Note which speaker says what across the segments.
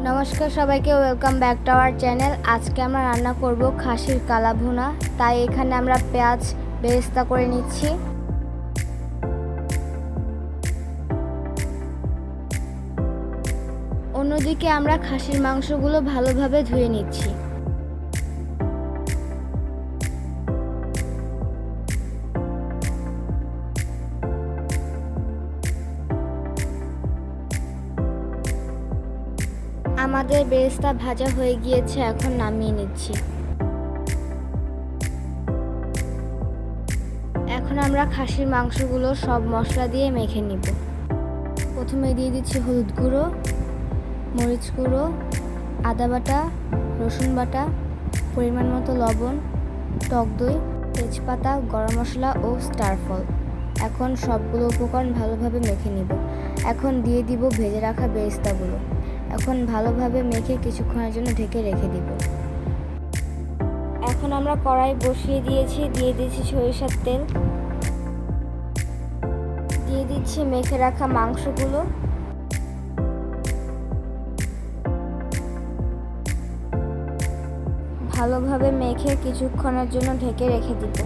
Speaker 1: নমস্কার সবাইকে, welcome back to our channel. আজকে আমরা রান্না করব খাসির কালা ভুনা। তাই এখানে আমরা পেঁয়াজ বেরেস্তা করে নিচ্ছি। অন্যদিকে আমরা খাসির মাংসগুলো ভালোভাবে ধুয়ে নিচ্ছি। আমাদের বেরেস্তা ভাজা হয়ে গিয়েছে, এখন নামিয়ে নিচ্ছি। এখন আমরা খাসির মাংসগুলো সব মশলা দিয়ে মেখে নিব। প্রথমে দিয়ে দিচ্ছি হলুদ গুঁড়ো, মরিচ গুঁড়ো, আদা বাটা, রসুন বাটা, পরিমাণ মতো লবণ, টক দই, তেজপাতা, গরম মশলা ও স্টারফল। এখন সবগুলো উপকরণ ভালোভাবে মেখে নিব। এখন দিয়ে দিব ভেজে রাখা বেরেস্তাগুলো। এখন ভালোভাবে মেখে কিছুক্ষণের জন্য ঢেকে রেখে দিব। এখন আমরা কড়াই বসিয়ে দিয়েছি, দিয়ে দিচ্ছি সরিষার তেল, দিয়ে দিচ্ছি মেখে রাখা মাংসগুলো। ভালোভাবে মেখে কিছুক্ষণের জন্য ঢেকে রেখে দিব।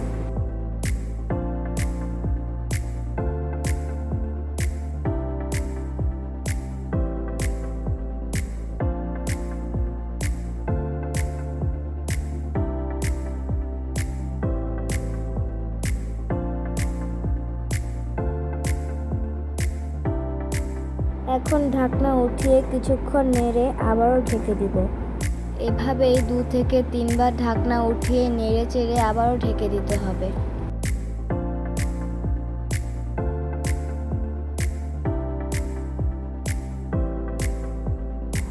Speaker 1: এখন ঢাকনা উঠিয়ে কিছুক্ষণ নেড়ে আবারও ঢেকে দিব। এভাবেই 2 থেকে 3 বার ঢাকনা উঠিয়ে নেড়ে চেড়ে আবারও ঢেকে দিতে হবে।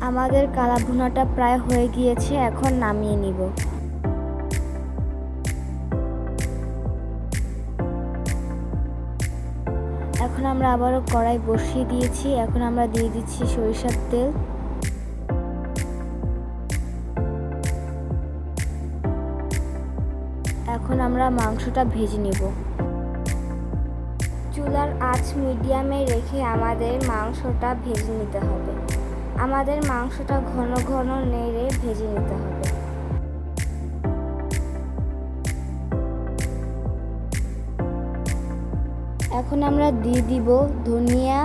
Speaker 1: আমাদের কালা ভুনাটা প্রায় হয়ে গিয়েছে, এখন নামিয়ে নিব। এখন আমরা আবারও কড়াই বসিয়ে দিয়েছি। এখন আমরা দিয়ে দিচ্ছি সরিষার তেল, এখন আমরা মাংসটা ভেজে নিব। চুলার আঁচ মিডিয়ামে রেখে আমাদের মাংসটা ভেজে নিতে হবে। আমাদের মাংসটা ঘন ঘন নেড়ে ভেজে নিতে হবে। এখন আমরা দিয়ে দিব ধনিয়া,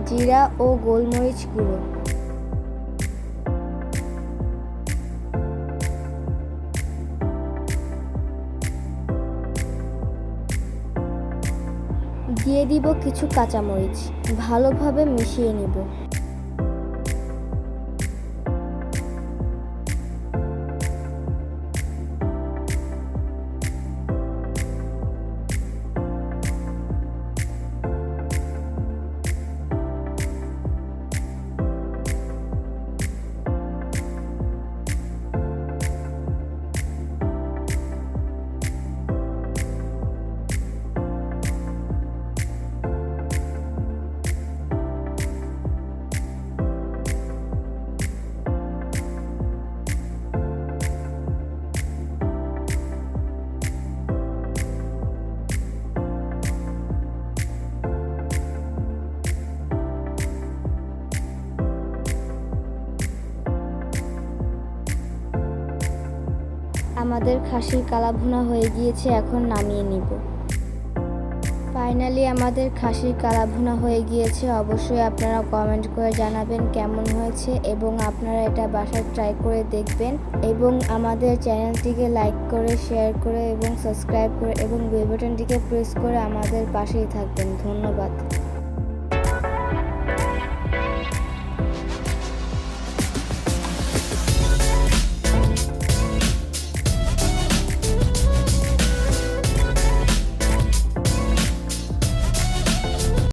Speaker 1: জিরা ও গোলমরিচ গুঁড়ো। দিয়ে দিব কিছু কাঁচামরিচ। ভালোভাবে মিশিয়ে নিব। আমাদের খাসির কালা ভুনা হয়ে গিয়েছে, এখন নামিয়ে নিব। ফাইনালি আমাদের খাসির কালা ভুনা হয়ে গিয়েছে। অবশ্যই আপনারা কমেন্ট করে জানাবেন কেমন হয়েছে এবং আপনারা এটা বাসায় ট্রাই করে দেখবেন এবং আমাদের চ্যানেলটিকে লাইক করে, শেয়ার করে এবং সাবস্ক্রাইব করে এবং বেল বাটনটিকে প্রেস করে আমাদের পাশেই থাকবেন। ধন্যবাদ।